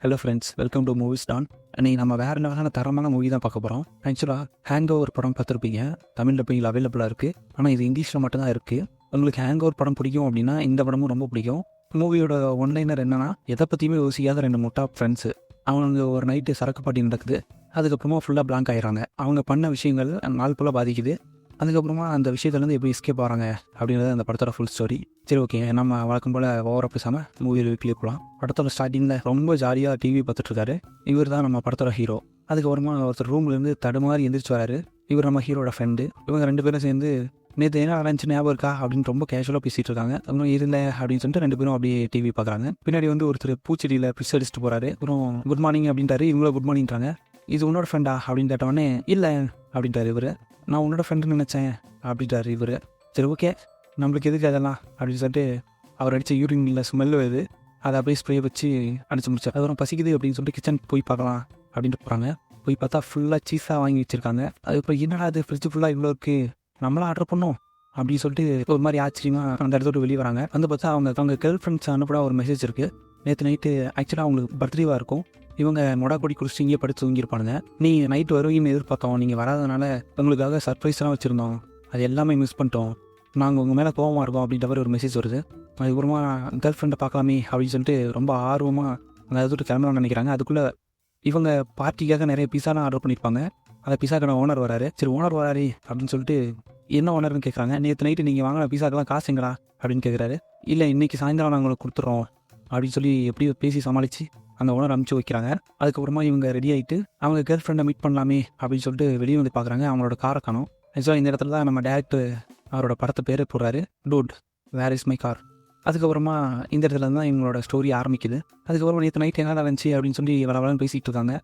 Hello friends, welcome to movies don. அன்றைக்கி நம்ம வேறு லெவலான தரமான மூவி தான் பார்க்க போகிறோம். ஆக்சுவலாக ஹேங் ஓவர் படம் பார்த்துருப்பீங்க, தமிழில் போய் அவைலபிளாக இருக்குது. ஆனால் இது இங்கிலீஷில் மட்டும்தான் இருக்குது. உங்களுக்கு ஹேங் ஓவர் படம் பிடிக்கும் அப்படின்னா இந்த படமும் ரொம்ப பிடிக்கும். மூவியோட ஒன்லைனர் என்னன்னா, எதை பற்றியுமே யோசிக்காத ரெண்டு முட்டா ஃப்ரெண்ட்ஸு. அவங்க ஒரு நைட்டு சரக்கு பாட்டி நடக்குது. அதுக்கப்புறமா ஃபுல்லாக பிளாங்க் ஆகிடுறாங்க. அவங்க பண்ண விஷயங்கள் நாள் ஃபுல்லாக பாதிக்குது. அதுக்கப்புறமா அந்த விஷயத்துலேருந்து எப்படி எஸ்கேப் ஆகிறாங்க அப்படின்றது அந்த படத்தோட ஃபுல் ஸ்டோரி. சரி, ஓகே, நம்ம வழக்கம் போல் ஓவராக பேசாமல் மூவி ரிவ்யூ போகலாம். படத்தோட ஸ்டார்டிங்கில் ரொம்ப ஜாலியாக டிவி பார்த்துட்ருக்காரு. இவர் தான் நம்ம படத்தோட ஹீரோ. அதுக்கப்புறமா ஒருத்தர் ரூம்லேருந்து தடுமாறி எந்திரிச்சு வராரு. இவர் நம்ம ஹீரோட ஃப்ரெண்டு. இவங்க ரெண்டு பேரும் சேர்ந்து நேற்று என்ன நடந்துச்சு ஞாபகம் இருக்கா அப்படின்னு ரொம்ப கேஷுவலாக பேசிகிட்டு இருக்காங்க. அப்புறம் இல்லை அப்படின்னு சொல்லிட்டு ரெண்டு பேரும் அப்படியே டிவி பார்க்குறாங்க. பின்னாடி ஒருத்தர் பூச்செடியில் பிஸ் அடிச்சுட்டு போகிறாரு. அப்புறம் குட் மார்னிங் அப்படின்ட்டாரு. இவங்களும் குட் மார்னிங்கிறாங்க. இது உன்னோட ஃப்ரெண்டா அப்படின்னு கேட்டவொடனே இல்லை அப்படின்ட்டார் இவர். நான் உன்னோட ஃப்ரெண்டுன்னு நினச்சேன் அப்படின்ட்டார் இவர். சரி, ஓகே, நம்மளுக்கு எதுக்கு அதெல்லாம் அப்படின்னு சொல்லிட்டு அவர் அடித்த யூரினில் ஸ்மெல் வருது. அதை அப்படியே ஸ்ப்ரே வச்சு அடிச்சு முடிச்சார். அதுக்கப்புறம் பசிக்குது அப்படின்னு சொல்லிட்டு கிச்சன் போய் பார்க்கலாம் அப்படின்ட்டு போகிறாங்க. போய் பார்த்தா ஃபுல்லாக சீஸாக வாங்கி வச்சுருக்காங்க. அதுக்கப்புறம் என்னடா அது ஃப்ரிட்ஜ் ஃபுல்லாக இவ்வளோ இருக்குது, நம்மளாம் ஆர்டர் பண்ணோம் அப்படின்னு சொல்லிட்டு ஒரு மாதிரி ஆச்சரியமாக அந்த இடத்தோட வெளியே வராங்க. வந்து பார்த்தா அவங்க கேர்ள் ஃப்ரெண்ட்ஸ் அனுப்பிட ஒரு மெசேஜ் இருக்குது. நேற்று நைட்டு ஆக்சுவலாக அவங்களுக்கு பர்த்டேவாக இருக்கும். இவங்க மொடாக்கொடி குடிச்சிட்டு இங்கே படுத்து தூங்கியிருப்பானுங்க. நீ நைட்டு வருவீங்கன்னு எதிர்பார்த்தோம், நீங்கள் வராதனால உங்களுக்காக சர்ப்ரைஸ்லாம் வச்சுருந்தோம், அது எல்லாமே மிஸ் பண்ணிட்டோம், நாங்கள் உங்கள் மேலே கோவமாக இருக்கோம் அப்படின்ற மாதிரி ஒரு மெசேஜ் வருது. அதுக்கப்புறமா கேர்ள் ஃப்ரெண்டை பார்க்கலாமே அப்படின்னு சொல்லிட்டு ரொம்ப ஆர்வமாக அந்த இடத்துட்டு கிளம்பலாம்னு நினைக்கிறாங்க. அதுக்குள்ளே இவங்க பார்ட்டிக்காக நிறைய பிஸாலாம் ஆர்டர் பண்ணியிருப்பாங்க. அந்த பிஸாக்கான ஓனர் வராரு. சரி, ஓனர் வராரு அப்படின்னு சொல்லிட்டு என்ன ஓனர்னு கேட்குறாங்க. நேற்று நைட்டு நீங்கள் வாங்கின பிஸாக்கெல்லாம் காசு எங்கடா அப்படின்னு கேட்குறாரு. இல்லை, இன்றைக்கி சாயந்தரம் நாங்கள் உங்களுக்கு கொடுத்துட்றோம் அப்படின்னு சொல்லி எப்படியோ பேசி சமாளித்து அந்த ஓனர் அனுப்பிச்சு வைக்கிறாங்க. அதுக்கப்புறமா இவங்க ரெடி ஆகிட்டு அவங்க கேர்ள் ஃப்ரெண்டை மீட் பண்ணலாமே அப்படின்னு சொல்லிட்டு வெளியே வந்து பார்க்குறாங்க. அவங்களோட காரை காணோம். ஆக்சுவலாக இந்த இடத்துல தான் நம்ம டேரக்டர் அவரோட படத்தை பேர் போடுறாரு, dude where is my car. அதுக்கப்புறமா இந்த இடத்துல தான் இவங்களோட ஸ்டோரி ஆரம்பிக்குது. அதுக்கப்புறமா நேற்று நைட் என்ன நடந்துச்சு அப்படின்னு சொல்லி வளவலன்னு பேசிகிட்டு இருக்காங்க.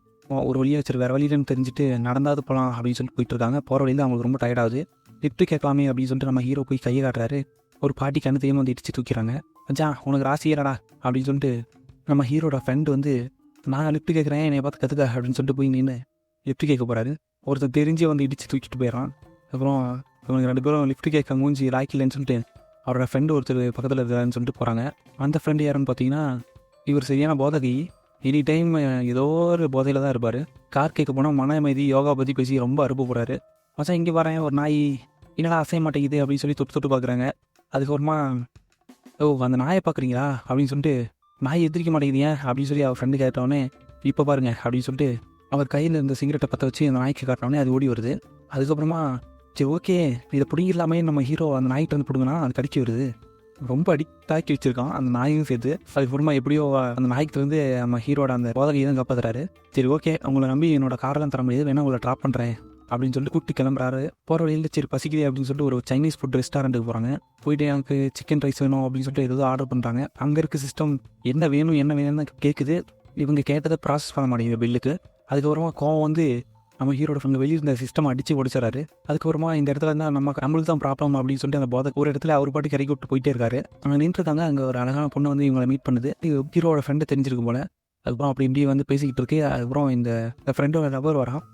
ஒரு வழியாக வச்சு வேறு வழியிலன்னு தெரிஞ்சுட்டு நடந்தாது போகலாம் அப்படின்னு சொல்லிட்டு போயிட்டு இருக்காங்க. போகிற வழியில் அவங்களுக்கு ரொம்ப டயர்டாகுது. லிஃப்ட்டு கேட்கலாமே அப்படின்னு சொல்லிட்டு நம்ம ஹீரோ போய் கையை காட்டுறாரு. ஒரு பாட்டி கண்ணு தெரியாமல் வந்து இடிச்சு தூக்கிறாங்க. அஜா, உனக்கு ராசியரடா அப்படின்னு சொல்லிட்டு நம்ம ஹீரோட ஃப்ரெண்டு நான் லிஃப்ட் கேட்குறேன், என்னை பார்த்து கற்றுக்க அப்படின்னு சொல்லிட்டு போய் நின்று லிஃப்ட் கேட்க போகிறாரு. ஒருத்தர் தெரிஞ்சு இடிச்சு தூக்கிட்டு போயிடறான். அப்புறம் இவங்க ரெண்டு பேரும் லிஃப்ட் கேட்க மூஞ்சி லாய்க்கில்லைன்னு சொல்லிட்டு அவரோட ஃப்ரெண்டு ஒருத்தர் பக்கத்தில் இருக்கிறான்னு சொல்லிட்டு போகிறாங்க. அந்த ஃப்ரெண்டு யாருன்னு பார்த்தீங்கன்னா, இவர் சரியான போதகி. எனி டைம் ஏதோ ஒரு போதையில் தான் இருப்பார். கார் கேட்க போனால் மன அமைதி யோகா பற்றி பேசி ரொம்ப அறுப்பு போகிறாரு. மச்சான் இங்கே வரேன், ஒரு நாய் என்னடா அசைய மாட்டேங்குது அப்படின்னு சொல்லி தொட்டு தொட்டு பார்க்குறாங்க. அதுக்கப்புறமா அந்த நாயை பார்க்குறீங்களா அப்படின்னு சொல்லிட்டு, நாய் எதிர்க்க மாட்டேங்குது ஏன் அப்படின்னு சொல்லி அவர் ஃப்ரெண்டு கேட்டவொடனே, இப்போ பாருங்க அப்படின்னு சொல்லிட்டு அவர் கையில் இருந்த சிகரெட்டை பற்ற வச்சு அந்த நாய்க்கு காட்டினோடனே அது ஓடி வருது. அதுக்கப்புறமா சரி, ஓகே, இதை பிடிங்கலாமே நம்ம ஹீரோ அந்த நாய்கிட்ட வந்து பிடுங்கினா அது கடிக்க வருது. ரொம்ப அடிக்டாக்கி வச்சுருக்கான் அந்த நாயும் சேர்த்து. அதுக்கப்புறமா எப்படியோ அந்த நாய்க்கு வந்து நம்ம ஹீரோட அந்த போதகையை தான் காப்பாற்றுறாரு. சரி, ஓகே, உங்களை நம்பி என்னோட காரெல்லாம் தர முடியாது, வேணா உங்களை ட்ராப் பண்ணுறேன் அப்படின்னு சொல்லிட்டு கூப்பிட்டு கிளம்புறாரு. போகிற வழியில் சரி பசிக்குது அப்படின்னு சொல்லிட்டு ஒரு சைனீஸ் ஃபுட் ரெஸ்டாரண்ட்டுக்கு போகிறாங்க. போயிட்டு எனக்கு சிக்கன் ரைஸ் வேணும் அப்படின்னு சொல்லிட்டு ஏதோ ஆர்டர் பண்ணுறாங்க. அங்கே இருக்க சிஸ்டம் என்ன வேணும்னு கேட்குது. இவங்க கேட்டதை ப்ராசஸ் பண்ண மாட்டேங்குது பில்லுக்கு. அதுக்கப்புறமா கோவம் நம்ம ஹீரோட ஃப்ரெண்டு வெளியே இருந்த சிஸ்டம் அடித்து ஒடிச்சிடறாரு. அதுக்கப்புறமா இந்த இடத்துல இருந்தால் நம்மளுக்கு தான் ப்ராப்ளம் அப்படின்னு சொல்லிட்டு அந்த போதை ஒரு இடத்துல அவர் பாட்டு கறக்கி விட்டு போயிட்டே இருக்காரு. அங்கே நின்றுருக்காங்க. அங்கே ஒரு அழகான பொண்ணு இவங்களை மீட் பண்ணுது. ஹீரோட ஃப்ரெண்டு தெரிஞ்சிருக்கும் போல. அதுக்கப்புறம் அப்படி இப்படி பேசிக்கிட்டு இருக்கு. அதுக்கப்புறம் இந்த ஃப்ரெண்டோட லவர் வரான்.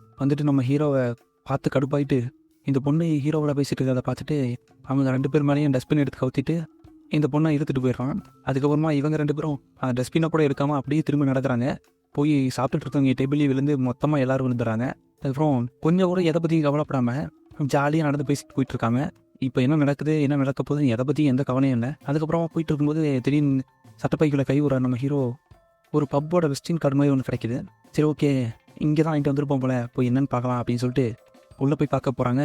நம்ம ஹீரோவை பார்த்து கடுப்பாயிட்டு இந்த பொண்ணு ஹீரோவோட பேசிட்டு இருக்கிறத பார்த்துட்டு அவங்க ரெண்டு பேர் மேலேயும் டஸ்ட்பின் எடுத்து கவுத்திட்டு இந்த பொண்ணை இழுத்துட்டு போயிடுறான். அதுக்கப்புறமா இவங்க ரெண்டு பேரும் அந்த டஸ்ட்பினை கூட எடுக்காமல் அப்படியே திரும்பி நடக்கிறாங்க. போய் சாப்பிட்டுட்டு இருக்கவங்க டேபிள்லேயே விழுந்து மொத்தமாக எல்லோரும் விழுந்துறாங்க. அதுக்கப்புறம் கொஞ்சம் கூட எதை பற்றியும் கவலைப்படாமல் ஜாலியாக நடந்து பேசிட்டு போயிட்டுருக்காங்க. இப்போ என்ன நடக்குது, என்ன நடக்க போகுது, எதை பற்றி எந்த கவலையும் இல்லை. அதுக்கப்புறமா போயிட்டு இருக்கும்போது திடீர்னு சட்டப்பைக்குள்ளே கை விடுற நம்ம ஹீரோ ஒரு பப்போட விசிட்டிங் கார்டு மாதிரி ஒன்று கிடைக்குது. சரி, ஓகே, இங்கே தான் வாங்கிட்டு வந்துருப்போம் போல, போய் என்னென்னு பார்க்கலாம் அப்படின்னு சொல்லிட்டு உள்ளே போய் பார்க்க போகிறாங்க.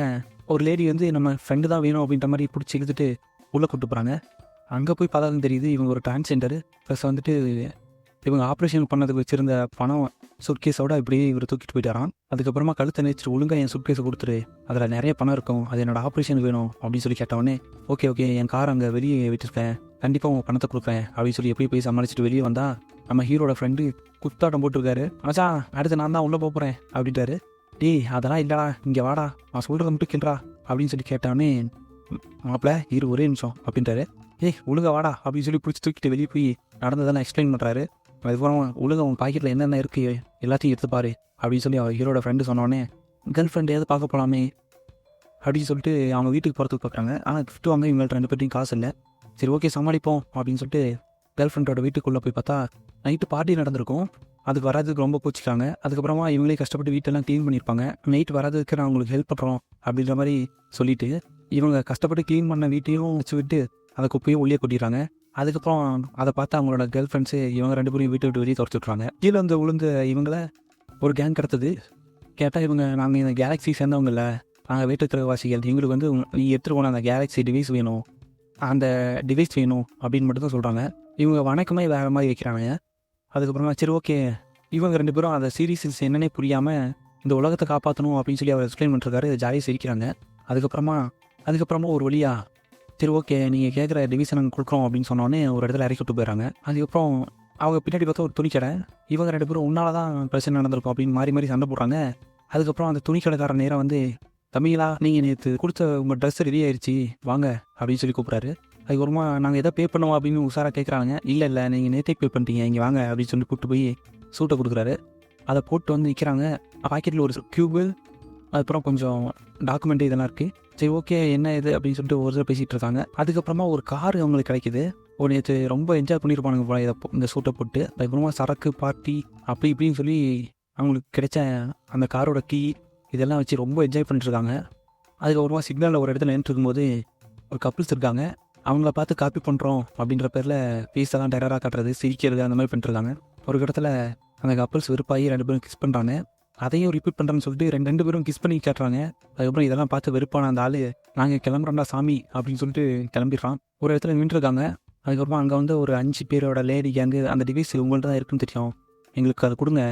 ஒரு லேடி நம்ம ஃப்ரெண்டு தான் வேணும் அப்படின்ற மாதிரி பிடிச்சி இழுத்துட்டு உள்ளே கூப்பிட்டு போகிறாங்க. அங்கே போய் பார்த்தா தான் தெரியுது இவங்க ஒரு டிரான்ஸ்ஜெண்டர். ப்ளஸ் இவங்க ஆப்ரேஷன் பண்ணதுக்கு வச்சுருந்த பணம் சுட்கேஸோட இப்படியே இவர் தூக்கிட்டு போயிட்டாரான். அதுக்கப்புறமா கழுத்தை நினைச்சிட்டு ஒழுங்காக என் சுட்கேஸை கொடுத்துரு, அதில் நிறைய பணம் இருக்கும், அது என்னோட ஆப்ரேஷனுக்கு வேணும் அப்படின்னு சொல்லி கேட்டவொடனே, ஓகே, என் கார் அங்கே வெளியே விட்டுருக்கேன், கண்டிப்பாக உங்கள் பணத்தை கொடுப்பேன் அப்படின்னு சொல்லி எப்படி போய் சமாளிச்சுட்டு வெளியே வந்தால் நம்ம ஹீரோட ஃப்ரெண்டு குத்தாட்டம் போட்டிருக்காரு. மச்சான், அடுத்து நான் தான் உள்ளே போகிறேன் அப்படின்ட்டாரு. டேய், அதெல்லாம் இல்லைடா, இங்கே வாடா, நான் சொல்கிறத மட்டும் கேள்றா அப்படின்னு சொல்லி கேட்டவொடனே, மாப்பிள்ள ஒரே நிமிஷம் அப்படின்ட்டாரு. ஒழுங்கா வாடா அப்படின்னு சொல்லி பிடிச்சி தூக்கிட்டு வெளியே போய் நடந்ததெல்லாம் எக்ஸ்பிளைன் பண்ணுறாரு. அதுக்கப்புறம் ஒழுங்கா உங்கள் பாக்கெட்டில் என்னென்ன இருக்குது எல்லாத்தையும் எடுத்துப்பாரு அப்படின்னு சொல்லி அவர் ஹீரோட ஃப்ரெண்டு சொன்னோடனே, கேர்ள் ஃப்ரெண்டு ஏதாவது பார்க்க போகலாமே அப்படின்னு சொல்லிட்டு அவங்க வீட்டுக்கு போகிறதுக்கு பார்க்குறாங்க. ஆனால் கிஃப்ட் வாங்க இவங்கள்ட்ட ரெண்டு பேர்ட்டையும் காசு இல்லை. சரி, ஓகே, சமாளிப்போம் அப்படின்னு சொல்லிட்டு கேர்ள் ஃப்ரெண்டோட வீட்டுக்குள்ளே போய் பார்த்தா நைட்டு பார்ட்டி நடந்திருக்கும். அதுக்கு வராதுக்கு ரொம்ப கோச்சிக்காங்க. அதுக்கப்புறமா இவங்களே கஷ்டப்பட்டு வீட்டெல்லாம் க்ளீன் பண்ணியிருப்பாங்க. நைட் வராதுக்கு நான் உங்களுக்கு ஹெல்ப் பண்ணுறோம் அப்படின்ற மாதிரி சொல்லிட்டு இவங்க கஷ்டப்பட்டு க்ளீன் பண்ண வீட்டையும் வச்சு விட்டு அந்த குப்பையும் உள்ளே கொட்டிடுறாங்க. அதுக்கப்புறம் அதை பார்த்து அவங்களோட கேர்ள் ஃப்ரெண்ட்ஸு இவங்க 2 பேரையும் வீட்டை விட்டு வெளியே துரத்தி விட்றாங்க. கீழே வந்து விழுந்து இவங்கள ஒரு கேங் கிடத்தது. கேட்டால் இவங்க நாங்கள் இந்த கேலக்ஸி சேர்ந்தவங்க இல்லை, நாங்கள் வேற்றுக்கிரகவாசிகள், எங்களுக்கு வந்து நீ எடுத்துகிட்டு போன அந்த கேலக்ஸி டிவைஸ் வேணும், அந்த டிவைஸ் வேணும் அப்படின்னு மட்டும் தான் சொல்கிறாங்க. இவங்க வணக்கமே வேறு மாதிரி வைக்கிறாங்க. அதுக்கப்புறமா சரி ஓகே, இவங்க 2 பேரும் அந்த சீரீஸஸ் என்னன்னே புரியாமல் இந்த உலகத்தை காப்பாற்றணும் அப்படின்னு சொல்லி அவர் எக்ஸ்பிளைன் பண்ணிருக்காரு. இதை ஜாலியாக சிரிக்கிறாங்க. அதுக்கப்புறமா ஒரு வழியா சரி ஓகே நீங்கள் கேட்குற டிவிஷன் நாங்கள் கொடுக்குறோம் அப்படின்னு சொன்னோடனே ஒரு இடத்துல இறக்கி விட்டு போயிடறாங்க. அதுக்கப்புறம் அவங்க பின்னாடி பார்த்தா ஒரு துணிக்கடை. இவங்க 2 பேரும் உன்னால தான் பிரச்சனை நடந்திருக்கும் அப்படின்னு மாறி மாறி சண்டை போடுறாங்க. அதுக்கப்புறம் அந்த துணிக்கடைக்காரன் நேரம் வந்து தமிழா நீங்கள் நேற்று கொடுத்த உங்கள் ட்ரெஸ் ரெடி ஆயிடுச்சு வாங்க அப்படின்னு சொல்லி கூப்பிட்றாரு. அதுக்கப்புறமா நாங்கள் எதை பே பண்ணுவோம் அப்படின்னு உஷாராக கேட்குறாங்க. இல்லை நீங்கள் நேற்றே பே பண்ணிட்டீங்க, இங்கே வாங்க அப்படின்னு சொல்லி கூப்பிட்டு போய் சூட்டை கொடுக்குறாரு. அதை போட்டு வந்து நிற்கிறாங்க. பாக்கெட்டில் ஒரு க்யூபு, அதுக்கப்புறம் கொஞ்சம் டாக்குமெண்ட் இதெல்லாம் இருக்குது. சரி ஓகே என்ன இது அப்படின்னு சொல்லிட்டு ஒரு தடவை பேசிகிட்டு இருக்காங்க. அதுக்கப்புறமா ஒரு கார் அவங்களுக்கு கிடைக்கிது. ஒரு நேற்று ரொம்ப என்ஜாய் பண்ணியிருப்பானுங்க போல இந்த சூட்டை போட்டு. அதுக்கப்புறமா சரக்கு பார்ட்டி அப்படி இப்படின்னு சொல்லி அவங்களுக்கு கிடைச்ச அந்த காரோட கீ இதெல்லாம் வச்சு ரொம்ப என்ஜாய் பண்ணிட்டுருக்காங்க. அதுக்கப்புறமா சிக்னலில் ஒரு இடத்துல நின்றுட்டு இருக்கும்போது ஒரு கப்புள்ஸ் இருக்காங்க. அவங்கள பார்த்து காப்பி பண்ணுறோம் அப்படின்ற பேரில் ஃபேஸெல்லாம் டெரராக காட்டுறது, சிரிக்கிறது அந்த மாதிரி பண்ணிட்டுருக்காங்க. ஒரு இடத்துல அந்த கப்புள்ஸ் வெறுப்பாகி 2 பேரும் கிஸ் பண்ணுறாங்க. அதையும் ரிப்பீட் பண்ணுறேன்னு சொல்லிட்டு 2 பேரும் கிஸ் பண்ணி காட்டுறாங்க. அதுக்கப்புறம் இதெல்லாம் பார்த்து வெறுப்பான அந்த ஆள் நாங்கள் கிளம்புறோம்டா சாமி அப்படின்னு சொல்லிட்டு கிளம்பிடுறான். ஒரு இடத்துல நின்றுருக்காங்க. அதுக்கப்புறமா அங்கே வந்து ஒரு 5 பேரோட லேடி கேங்கு அந்த டிவைஸ் உங்கள்கிட்ட தான் இருக்குன்னு தெரியும், எங்களுக்கு அதை கொடுங்க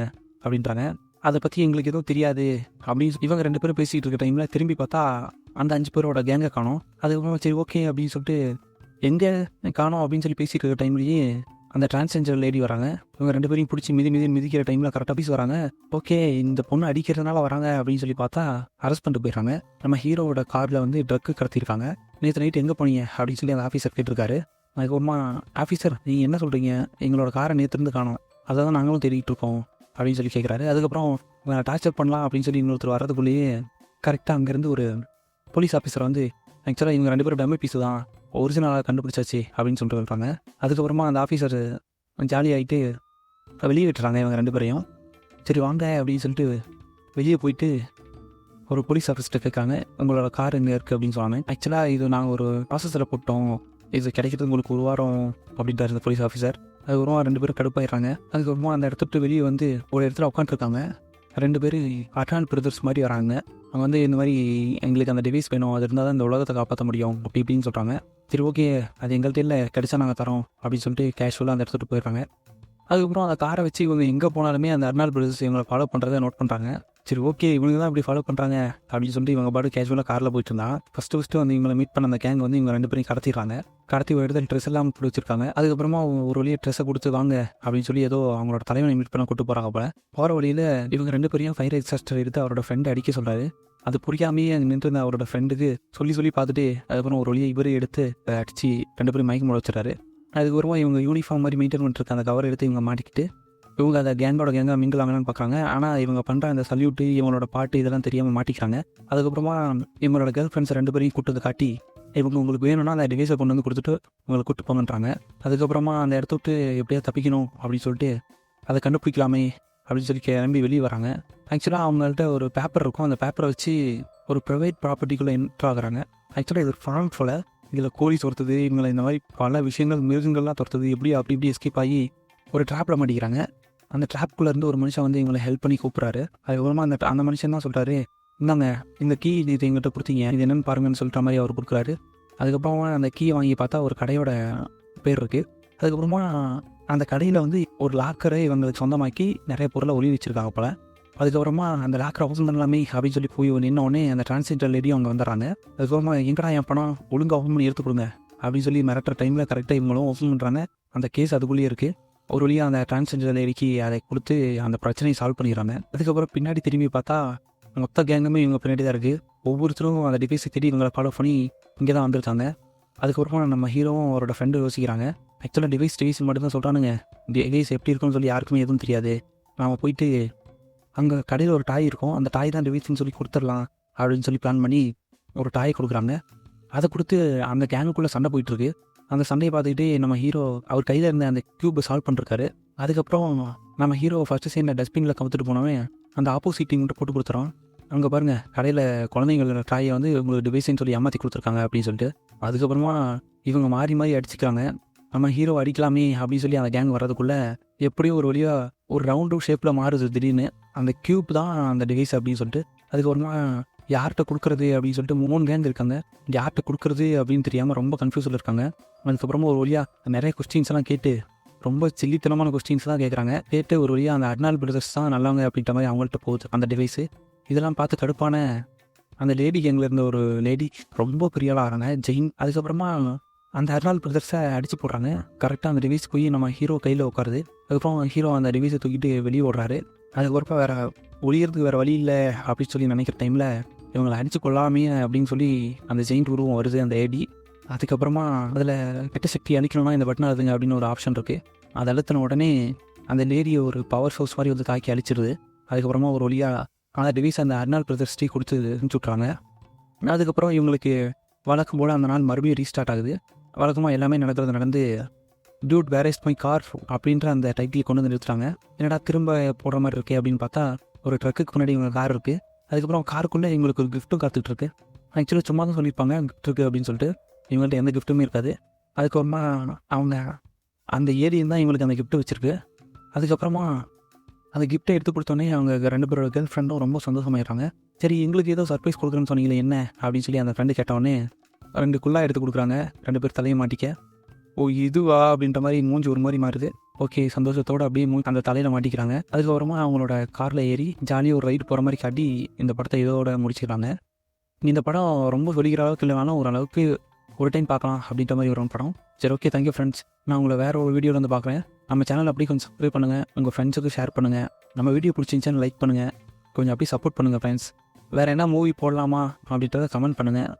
அப்படின்றாங்க. அதை பற்றி எங்களுக்கு எதுவும் தெரியாது அப்படின்னு இவங்க 2 பேரும் பேசிகிட்டு இருக்க டைமில் திரும்பி பார்த்தா அந்த 5 பேரோட கேங்கை காணோம். அதுக்கப்புறமா சரி ஓகே அப்படின்னு சொல்லிட்டு எங்கே காணோம் அப்படின்னு சொல்லி பேசிகிட்டு இருக்க டைம்லேயே அந்த டிரான்ஸ்ஜெண்டர் லேடி வராங்க. இவங்க 2 பேரையும் பிடிச்சி மிதிக்கிற டைமில் கரெக்டாக பீஸ் வராங்க. ஓகே இந்த பொண்ணு அடிக்கிறதுனால வராங்க அப்படின்னு சொல்லி பார்த்தா அரெஸ்ட் பண்ணிட்டு போயிடுறாங்க. நம்ம ஹீரோவோட காரில் வந்து ட்ரக்கு கடத்திருக்காங்க. நேற்று நைட்டு எங்கே போனீங்க அப்படின்னு சொல்லி அந்த ஆஃபீஸர் கேட்டிருக்காரு. அதுக்கப்புறமா ஆஃபீஸர் நீங்கள் என்ன சொல்கிறீங்க, எங்களோட காரை நேற்றுருந்து காணோம், அதை தான் நாங்களும் தேடிட்டு இருக்கோம் அப்படின்னு சொல்லி கேட்குறாரு. அதுக்கப்புறம் டார்ச்சர் பண்ணலாம் அப்படின்னு சொல்லி இன்னொருத்தர் வரதுக்குள்ளேயே கரெக்டாக அங்கேருந்து ஒரு போலீஸ் ஆஃபீஸர் வந்து ஆக்சுவலாக இவங்க 2 பேரும் டம்மி பீஸு தான், ஒரிஜினலாக கண்டுபிடிச்சாச்சு அப்படின்னு சொல்லிட்டு சொல்கிறாங்க. அதுக்கப்புறமா அந்த ஆஃபீஸர் ஜாலியாகிட்டு வெளியே விட்டுறாங்க இவங்க 2 பேரையும். சரி வாங்க அப்படின்னு சொல்லிட்டு வெளியே போயிட்டு ஒரு போலீஸ் ஆஃபீஸர்கிட்ட கேட்காங்க, உங்களோட கார் எங்கே இருக்குது அப்படின்னு சொன்னாங்க. ஆக்சுவலாக இது நாங்கள் ஒரு ப்ராசஸில் போட்டோம், இது கிடைக்கிறது உங்களுக்கு 1 வாரம் அப்படின்ட்டார் இந்த போலீஸ் ஆஃபீஸர். அதுக்கப்புறமா 2 பேரும் கடுப்பாயிடுறாங்க. அதுக்கப்புறமா அந்த இடத்துட்டு வெளியே வந்து ஒரு இடத்துல உட்காந்துருக்காங்க. 2 பேர் அட்டான் பிரதர்ஸ் மாதிரி வராங்க. அவங்க வந்து இந்த மாதிரி எங்களுக்கு அந்த டிவைஸ் வேணும், அது இருந்தால் தான் இந்த உலகத்தை காப்பாற்ற முடியும் அப்படி இப்படின்னு சொல்கிறாங்க. சரி ஓகே அது எங்கள்கிட்ட இல்லை, கிடைச்சா நாங்கள் தரோம் அப்படின்னு சொல்லிட்டு கேஷுவலாக அந்த இடத்துட்டு போயிடுறாங்க. அதுக்கப்புறம் அந்த காரை வச்சு இவங்க எங்கே போனாலுமே அந்த அர்னால் பிரதர்ஸ் இவங்களை ஃபாலோ பண்ணுறதை நோட் பண்ணுறாங்க. சரி ஓகே இவங்க தான் இப்படி ஃபாலோ பண்ணுறாங்க அப்படின்னு சொல்லிட்டு இவங்க பாட்டு கேஷுவலாக காரில் போயிட்டு இருந்தா ஃபஸ்ட்டு வந்து இவங்களை மீட் பண்ண அந்த கேங் வந்து இவங்க 2 பேரையும் கடத்திடுறாங்க. கடத்தி ஒரு இடத்துல ட்ரெஸ் எல்லாம் போட்டு வச்சிருக்காங்க. அதுக்கப்புறமா ஒரு வழியை ட்ரெஸ்ஸை கொடுத்து வாங்க அப்படின்னு சொல்லி ஏதோ அவங்களோட தலைவனை மீட் பண்ண கூட்டு போகிறாங்க. போகிற வழியில் இவங்க 2 பேரையும் ஃபயர் எக்ஸாஸ்டர் எடுத்து அவரோட ஃப்ரெண்டை அடிக்க சொல்கிறாரு. அது புரியாமையே அங்கே நின்று இருந்த அவரோட ஃப்ரெண்டுக்கு சொல்லி பார்த்துட்டு அதுக்கப்புறம் ஒரு வழியை இவரே எடுத்து அடித்து 2 பேரும் மயக்கம் வச்சுறாரு. அதுக்கப்புறமா இவங்க யூனிஃபார்ம் மாதிரி மெயின்டைன் பண்ணிருக்க அந்த கவர் எடுத்து இவங்க மாட்டிக்கிட்டு இவங்க அந்த கேங்கோட மிங்கிள் ஆகலான்னு பார்க்குறாங்க. ஆனால் இவங்க பண்ணுற அந்த சல்யூட்டு இவங்களோட பாட்டு இதெல்லாம் தெரியாமல் மாட்டிக்கிறாங்க. அதுக்கப்புறமா இவங்களோட கேர்ள் ஃப்ரெண்ட்ஸ் 2 பேரையும் கூட்டத்தை காட்டி இவங்க உங்களுக்கு வேணும்னா அந்த டிவைஸை கொண்டு வந்து கொடுத்துட்டு உங்களை கூப்பிட்டு போங்கன்றாங்க. அதுக்கப்புறமா அந்த இடத்த விட்டு எப்படியா தப்பிக்கணும் அப்படின்னு சொல்லிட்டு அதை கண்டுபிடிக்கலாமே அப்படின்னு சொல்லி கிளம்பி வெளியே வராங்க. ஆக்சுவலாக அவங்கள்ட்ட ஒரு பேப்பர் இருக்கும். அந்த பேப்பரை வச்சு ஒரு ப்ரைவேட் ப்ராப்பர்ட்டிக்குள்ளே என்ட்ரு ஆகுறாங்க. ஆக்சுவலாக இது ஒரு ஃபார்ம் போல் இதில் கோழி துரத்துது, இவங்களை இந்த மாதிரி பல விஷயங்கள் மிருகங்கள்லாம் துரத்துது, எப்படி அப்படி இப்படி எஸ்கேப் ஆகி ஒரு ட்ராப்பில் மாட்டிக்கிறாங்க. அந்த ட்ராப்குள்ளேருந்து ஒரு மனுஷன் வந்து இவங்களை ஹெல்ப் பண்ணி கூப்பிட்றாரு. அதுக்கப்புறமா அந்த மனுஷன் தான் சொல்கிறாரு, இந்தாங்க இந்த கீ இது எங்கிட்ட கொடுத்தீங்க, இது என்னென்னு பாருங்கன்னு சொல்கிற மாதிரி அவர் கொடுக்குறாரு. அதுக்கப்புறமா அந்த கீயை வாங்கி பார்த்தா ஒரு கடையோட பேர் இருக்குது. அதுக்கப்புறமா அந்த கடையில் வந்து ஒரு லாக்கரை இவங்களுக்கு சொந்தமாக்கி நிறைய பொருளை ஒளி வச்சுருக்காங்க போல். அதுக்கப்புறமா அந்த லாக்கரை ஓப்பன் பண்ணலாமே அப்படின்னு சொல்லி போய் நின்னோடனே அந்த டிரான்ஸ்ஜெண்டர் லேடியும் அவங்க வந்துடுறாங்க. அதுக்கப்புறமா எங்கடா என் பணம் ஒழுங்காக ஓப்பன் பண்ணி எடுத்து கொடுங்க அப்படின்னு சொல்லி மிரட்டுற டைமில் கரெக்டாக இவங்களும் ஓப்பன் பண்ணுறாங்க. அந்த கேஸ் அதுக்குள்ளேயே இருக்குது. ஒரு வழியாக அந்த டிரான்ஸ்ஜெண்டர் லேடிக்கு அதை கொடுத்து அந்த பிரச்சனையை சால்வ் பண்ணிடுறாங்க. அதுக்கப்புறம் பின்னாடி திரும்பி பார்த்தா மொத்த கேங்குமே இவங்க பின்னாடி தான் இருக்குது. ஒவ்வொருத்தரும் அந்த டிவைஸை தேடி இவங்களை ஃபாலோ பண்ணி இங்கே தான் வந்துருக்காங்க. அதுக்கப்புறமா நம்ம ஹீரோவும் அவரோட ஃப்ரெண்டு யோசிக்கிறாங்க, ஆக்சுவலாக டிவைஸ் மட்டும் தான் சொல்கிறானுங்க, டிவைஸ் எப்படி இருக்குன்னு சொல்லி யாருக்குமே எதுவும் தெரியாது, நாம் போயிட்டு அங்கே கடையில் ஒரு டாய் இருக்கும், அந்த டாய் தான் டிவைஸ்ன்னு சொல்லி கொடுத்துடலாம் அப்படின்னு சொல்லி பிளான் பண்ணி ஒரு டாய் கொடுக்குறாங்க. அதை கொடுத்து அந்த கேங்குக்குள்ளே சண்டை போயிட்டுருக்கு. அந்த சண்டையை பார்த்துக்கிட்டே நம்ம ஹீரோ அவர் கையில் இருந்த அந்த க்யூபை சால்வ் பண்ணிருக்காரு. அதுக்கப்புறம் நம்ம ஹீரோ ஃபஸ்ட்டு சீனில் டஸ்ட்பினில் கவுத்துட்டு போனவன் அந்த ஆப்போசிட் டீம் மட்டும் போட்டு கொடுத்துறான். அங்கே பாருங்கள் கடையில் குழந்தைங்களோட டாயை வந்து உங்களுக்கு டிவைஸ்ன்னு சொல்லி ஏமாற்றி கொடுத்துருக்காங்க அப்படின்னு சொல்லிட்டு. அதுக்கப்புறமா இவங்க மாறி மாறி அடிச்சுக்கிறாங்க. நம்ம ஹீரோ அடிக்கலாமே அப்படின்னு சொல்லி அந்த கேங் வர்றதுக்குள்ளே எப்படியும் ஒரு வழியாக ஒரு ரவுண்டு ஷேப்பில் மாறுது திடீர்னு. அந்த க்யூப் தான் அந்த டிவைஸ் அப்படின்னு சொல்லிட்டு. அதுக்கப்புறமா யார்கிட்ட கொடுக்குறது அப்படின்னு சொல்லிட்டு 3 கேங் இருக்காங்க. யார்கிட்ட கொடுக்குறது அப்படின்னு தெரியாமல் ரொம்ப கன்ஃபியூஸில் இருக்காங்க. அதுக்கப்புறமா ஒரு வழியாக நிறைய கொஸ்டின்ஸ் எல்லாம் கேட்டு ரொம்ப சில்லித்தனமான கொஸ்டின்ஸ் தான் கேட்குறாங்க. கேட்டு ஒரு வழியாக அந்த அர்னால்ட் பிரதர்ஸ் தான் நல்லவங்க அப்படின்ற மாதிரி அவங்கள்ட்ட போகுது அந்த டிவைஸு. இதெல்லாம் பார்த்து கடுப்பான அந்த லேடி கேங்கில் இருந்த ஒரு லேடி ரொம்ப பெரிய ஆளாக ஆகிறாங்க, ஜெயின். அதுக்கப்புறமா அந்த அர்னால்ட் பிரதர்ஸை அடித்து போடுறாங்க. கரெக்டாக அந்த டிவைஸ் போய் நம்ம ஹீரோ கையில் உட்காருது. அதுக்கப்புறம் ஹீரோ அந்த டிவைஸை தூக்கிட்டு வெளியே ஓடுறாரு. அதுக்கப்புறம் வேறு ஒளியறதுக்கு வேறு வழி இல்லை அப்படின்னு சொல்லி நினைக்கிற டைமில் இவங்களை அடித்து கொள்ளாமே அப்படின்னு சொல்லி அந்த ஜெயிண்ட் உருவம் வருது அந்த ஏடி. அதுக்கப்புறமா அதில் கெட்ட சக்தி அழிக்கணும்னா இந்த பட்டன் அழுதுங்க அப்படின்னு ஒரு ஆப்ஷன் இருக்குது. அதை அழுத்தின உடனே அந்த லேடியை ஒரு பவர் சோர்ஸ் மாதிரி வந்து தாக்கி அழிச்சிடுது. அதுக்கப்புறமா ஒரு வழியாக அந்த டிவைஸ் அந்த அர்னால்ட் பிரதர்ஸ்டி கொடுத்து அனுப்பிச்சுட்றாங்க. அதுக்கப்புறம் இவங்களுக்கு வழக்கம் போல் அந்த நாள் மறுபடியும் ரீஸ்டார்ட் ஆகுது. வழக்கமாக எல்லாமே நடந்து dude where is my car அப்படின்ற அந்த டைட்டில் கொண்டு வந்து நிறுத்துறாங்க. என்னடா திரும்ப போடுற மாதிரி இருக்கே அப்படின்னு பார்த்தா ஒரு ட்ரக்குக்கு முன்னாடி இவங்க கார் இருக்குது. அதுக்கப்புறம் காருக்குள்ளே இவங்களுக்கு ஒரு கிஃப்ட்டும் காத்துக்கிட்டு இருக்கு. ஆக்சுவலாக சும்மா தான் சொல்லியிருப்பாங்க கிஃப்ட் இருக்குது அப்படின்னு சொல்லிட்டு. இவங்கள்ட்ட எந்த கிஃப்ட்டுமே இருக்காது. அதுக்கப்புறமா அவங்க அந்த ஏரியன் தான் இவங்களுக்கு அந்த கிஃப்ட்டு வச்சுருக்கு. அதுக்கப்புறமா அந்த கிஃப்ட்டை எடுத்து கொடுத்தோன்னே அவங்க 2 பேரோட கேர்ள் ஃப்ரெண்டும் ரொம்ப சந்தோஷமாயிடுறாங்க. சரி எங்களுக்கு ஏதோ சர்ப்ரைஸ் கொடுக்குறேன்னு சொன்னீங்களே என்ன அப்படின்னு சொல்லி அந்த ஃப்ரெண்டு கேட்டவுடனே 2 குள்ளா எடுத்து கொடுக்குறாங்க. 2 பேர் தலையை மாட்டிக்க. ஓ இதுவா அப்படின்ற மாதிரி மூஞ்சி ஒரு மாதிரி மாறுது. ஓகே சந்தோஷத்தோடு அப்படியே அந்த தலையில் மாட்டிக்கிறாங்க. அதுக்கப்புறமா அவங்களோட காரில் ஏறி ஜாலியாக ஒரு ரைடு போகிற மாதிரி காட்டி இந்த படத்தை இதோட முடிச்சுக்கிறாங்க. இந்த படம் ரொம்ப சொல்லிக்கிற அளவுக்கு இல்லைனாலும் ஓரளவுக்கு ஒரு டைம் பார்க்கலாம் அப்படின்ற மாதிரி ஒரு படம். சரி ஓகே தேங்க்யூ ஃப்ரெண்ட்ஸ். நான் உங்களை வேறு ஒரு வீடியோவில் வந்து பார்க்குறேன். நம்ம சேனல் அப்படியே கொஞ்சம் சப்ஸ்கிரைப் பண்ணுங்கள், உங்கள் ஃப்ரெண்ட்ஸுக்கு ஷேர் பண்ணுங்கள். நம்ம வீடியோ பிடிச்சிருந்துச்சான்னு லைக் பண்ணுங்கள், கொஞ்சம் அப்படியே சப்போர்ட் பண்ணுங்கள் ஃப்ரெண்ட்ஸ். வேறு என்ன மூவி போடலாமா அப்படின்றத கமெண்ட் பண்ணுங்கள்.